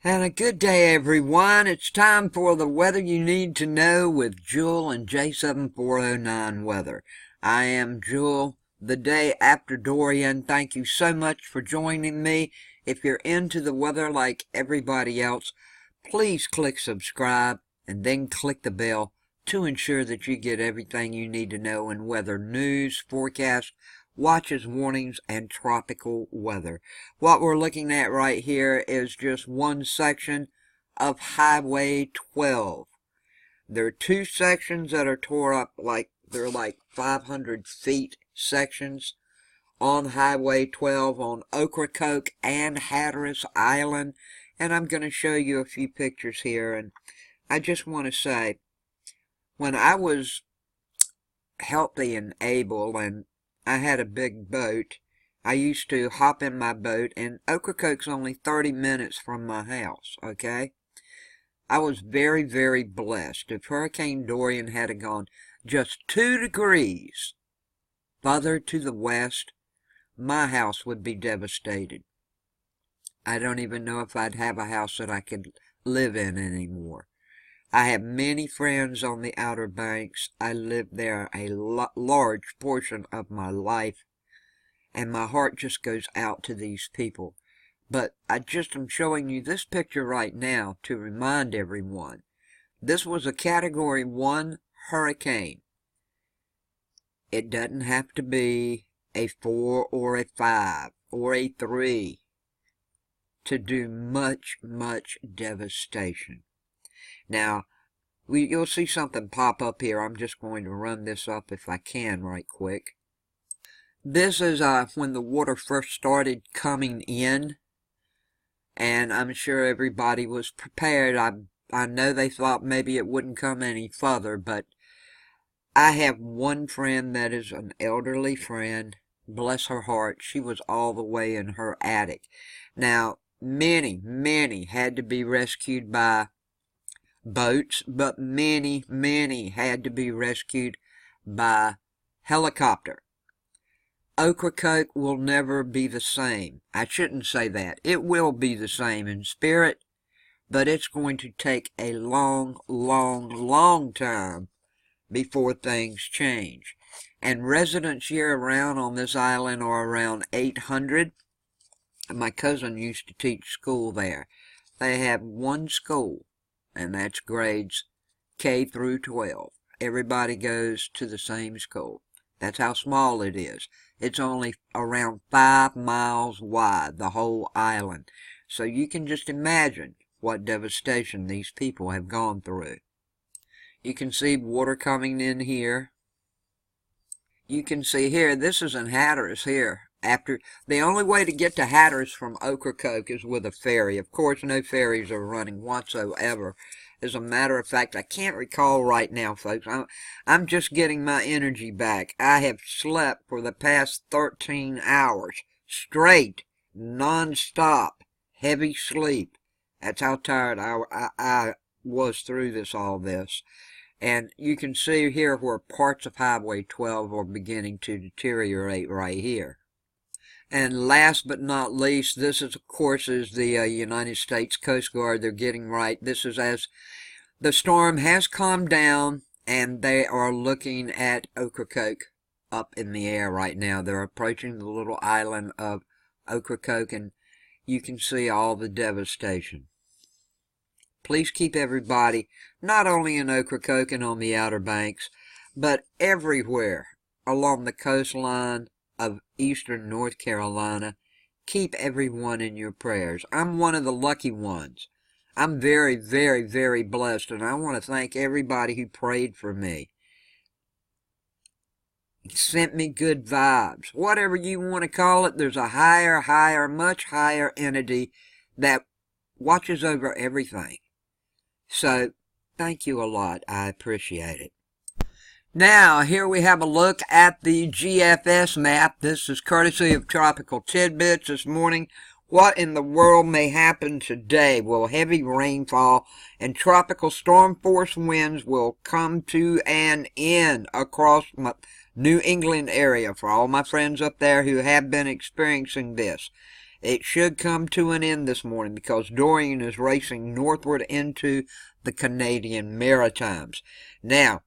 And a good day, everyone. It's time for the weather you need to know with Jewel and J7409 Weather. I am Jewel, the day after Dorian. Thank you so much for joining me. If you're into the weather like everybody else, please click subscribe and then click the bell to ensure that you get everything you need to know in weather news, forecasts, watches, warnings, and tropical weather. What we're looking at right here is just one section of Highway 12. There are two sections that are tore up, they're like 500 feet sections on Highway 12 on Ocracoke and Hatteras Island. And I'm going to show you a few pictures here. And I just want to say, when I was healthy and able and I had a big boat, I used to hop in my boat, and Ocracoke's only 30 minutes from my house, okay? I was very, very blessed. If Hurricane Dorian had gone just 2 degrees further to the west, my house would be devastated. I don't even know if I'd have a house that I could live in anymore. I have many friends on the Outer Banks. I lived there a large portion of my life, and my heart just goes out to these people. But I just am showing you this picture right now to remind everyone, this was a Category 1 hurricane. It doesn't have to be a 4 or a 5 or a 3 to do much, much devastation. Now, you'll see something pop up here. I'm just going to run this up if I can right quick. This is when the water first started coming in, and I'm sure everybody was prepared. I know they thought maybe it wouldn't come any further, but I have one friend that is an elderly friend. Bless her heart, she was all the way in her attic. Now, many had to be rescued by boats, but many had to be rescued by helicopter. Ocracoke will never be the same. I shouldn't say that. It will be the same in spirit, but it's going to take a long time before things change. And residents year-round on this island are around 800. My cousin used to teach school there. They have one school, and that's grades K through 12. Everybody goes to the same school. That's how small it is. It's only around 5 miles wide, the whole island. So you can just imagine what devastation these people have gone through. You can see water coming in here. You can see here, this is in Hatteras here. The only way to get to Hatteras from Ocracoke is with a ferry. Of course, no ferries are running whatsoever. As a matter of fact, I can't recall right now, folks. I'm just getting my energy back. I have slept for the past 13 hours, straight, non-stop, heavy sleep. That's how tired I was through all this. And you can see here where parts of Highway 12 are beginning to deteriorate right here. And last but not least, this is, of course, is the United States Coast Guard. They're getting right. This is as the storm has calmed down, and they are looking at Ocracoke up in the air right now. They're approaching the little island of Ocracoke, and you can see all the devastation. Please keep everybody, not only in Ocracoke and on the Outer Banks, but everywhere along the coastline of eastern North Carolina, keep everyone in your prayers. I'm one of the lucky ones. I'm very, very, very blessed, and I want to thank everybody who prayed for me. Sent me good vibes. Whatever you want to call it, there's a higher, much higher entity that watches over everything. So, thank you a lot. I appreciate it. Now, here we have a look at the GFS map. This is courtesy of Tropical Tidbits this morning. What in the world may happen today? Well, heavy rainfall and tropical storm force winds will come to an end across my New England area for all my friends up there who have been experiencing this. It should come to an end this morning because Dorian is racing northward into the Canadian Maritimes. Now,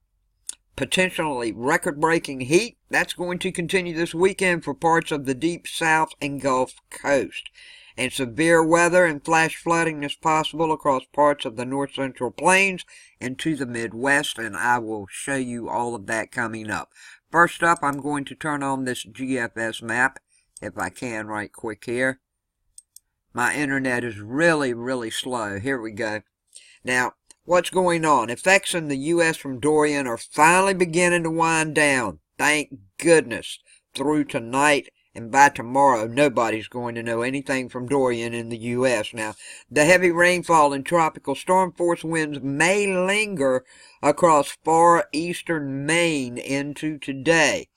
potentially record-breaking heat, that's going to continue this weekend for parts of the deep south and Gulf Coast. And severe weather and flash flooding is possible across parts of the north central plains and to the Midwest, and I will show you all of that coming up. First up, I'm going to turn on this GFS map, if I can right quick here. My internet is really slow. Here we go. Now, what's going on? Effects in the U.S. from Dorian are finally beginning to wind down. Thank goodness. Through tonight and by tomorrow, nobody's going to know anything from Dorian in the U.S. Now, the heavy rainfall and tropical storm force winds may linger across far eastern Maine into today.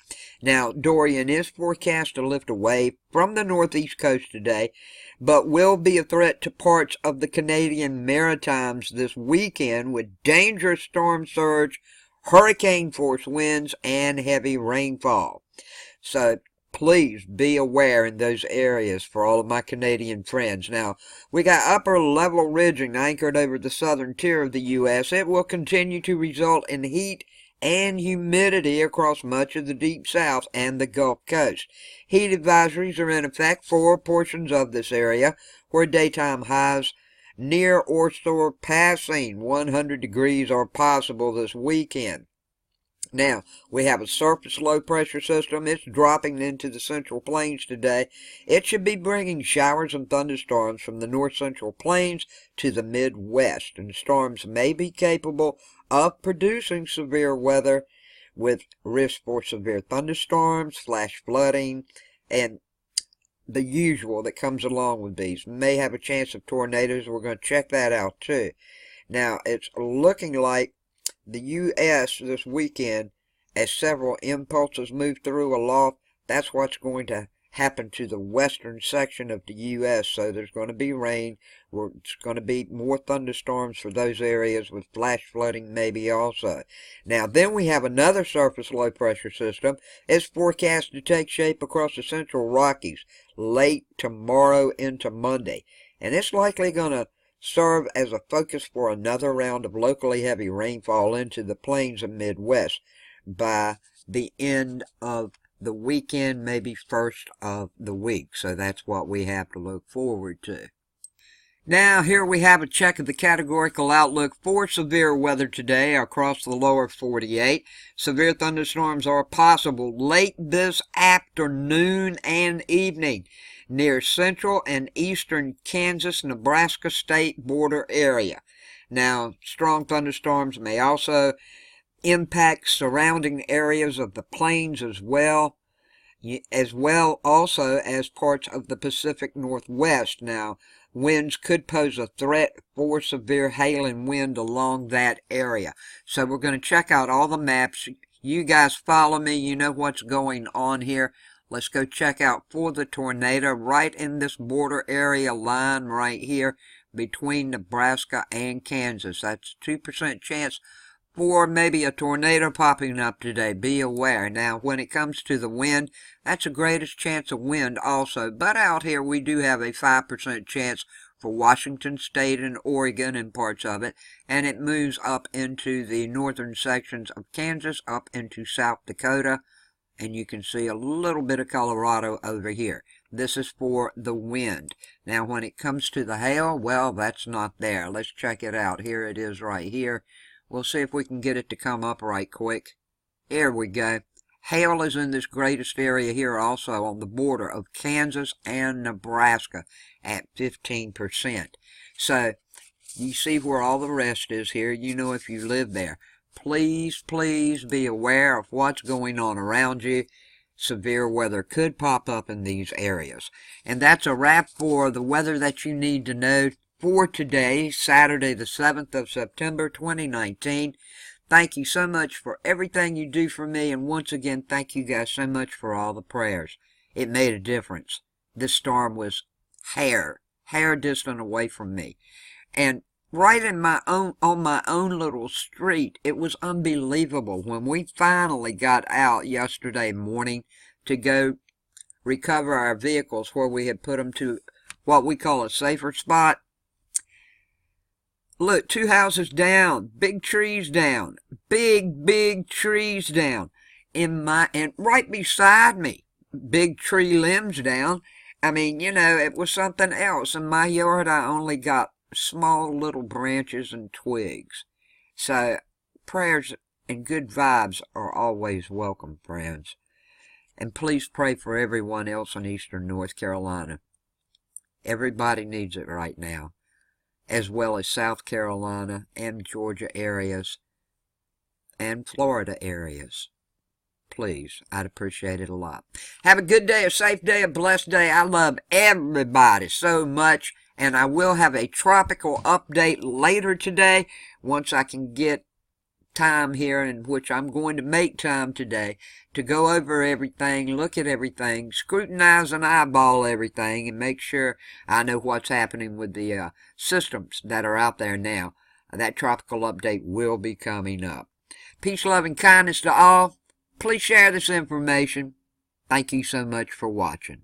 Now, Dorian is forecast to lift away from the northeast coast today, but will be a threat to parts of the Canadian Maritimes this weekend with dangerous storm surge, hurricane-force winds, and heavy rainfall. So, please be aware in those areas for all of my Canadian friends. Now, we got upper level ridging anchored over the southern tier of the U.S. It will continue to result in heat and humidity across much of the deep south and the Gulf Coast. Heat advisories are in effect for portions of this area where daytime highs near or surpassing 100 degrees are possible this weekend. Now, we have a surface low-pressure system. It's dropping into the Central Plains today. It should be bringing showers and thunderstorms from the north-central plains to the Midwest, and storms may be capable of producing severe weather with risk for severe thunderstorms, flash flooding, and the usual that comes along with these. May have a chance of tornadoes. We're going to check that out too. Now, it's looking like the U.S. this weekend, as several impulses move through aloft, that's what's going to happen to the western section of the U.S. So there's going to be rain. It's going to be more thunderstorms for those areas with flash flooding maybe also. Now, then we have another surface low-pressure system. It's forecast to take shape across the central Rockies late tomorrow into Monday. And it's likely going to serve as a focus for another round of locally heavy rainfall into the plains and Midwest by the end of the weekend, maybe first of the week. So that's what we have to look forward to. Now, here we have a check of the categorical outlook for severe weather today across the lower 48. Severe thunderstorms are possible late this afternoon and evening near central and eastern Kansas-Nebraska state border area. Now, strong thunderstorms may also impact surrounding areas of the plains as well also as parts of the Pacific Northwest. Now, winds could pose a threat for severe hail and wind along that area. So we're going to check out all the maps. You guys follow me. You know what's going on here. Let's go check out for the tornado right in this border area line right here between Nebraska and Kansas. That's 2% chance for maybe a tornado popping up today. Be aware. Now, when it comes to the wind, that's the greatest chance of wind also. But out here, we do have a 5% chance for Washington State and Oregon and parts of it. And it moves up into the northern sections of Kansas, up into South Dakota. And you can see a little bit of Colorado over here. This is for the wind. Now, when it comes to the hail, well, that's not there. Let's check it out. Here it is right here. We'll see if we can get it to come up right quick. Here we go. Hail is in this greatest area here also on the border of Kansas and Nebraska at 15%. So, you see where all the rest is here. You know if you live there. Please be aware of what's going on around you. Severe weather could pop up in these areas. And that's a wrap for the weather that you need to know for today, Saturday the 7th of September 2019. Thank you so much for everything you do for me. And once again, thank you guys so much for all the prayers. It made a difference. This storm was hair distant away from me. And right on my own little street, it was unbelievable when we finally got out yesterday morning to go recover our vehicles where we had put them to what we call a safer spot. Look, 2 houses down, big trees down, big trees down. And right beside me, big tree limbs down. I mean, it was something else. In my yard, I only got small little branches and twigs. So prayers and good vibes are always welcome, friends. And please pray for everyone else in eastern North Carolina. Everybody needs it right now, as well as South Carolina and Georgia areas and Florida areas. Please, I'd appreciate it a lot. Have a good day, a safe day, a blessed day. I love everybody so much, and I will have a tropical update later today once I can get time here, in which I'm going to make time today to go over everything, look at everything, scrutinize and eyeball everything, and make sure I know what's happening with the systems that are out there now. That tropical update will be coming up. Peace, love, and kindness to all. Please share this information. Thank you so much for watching.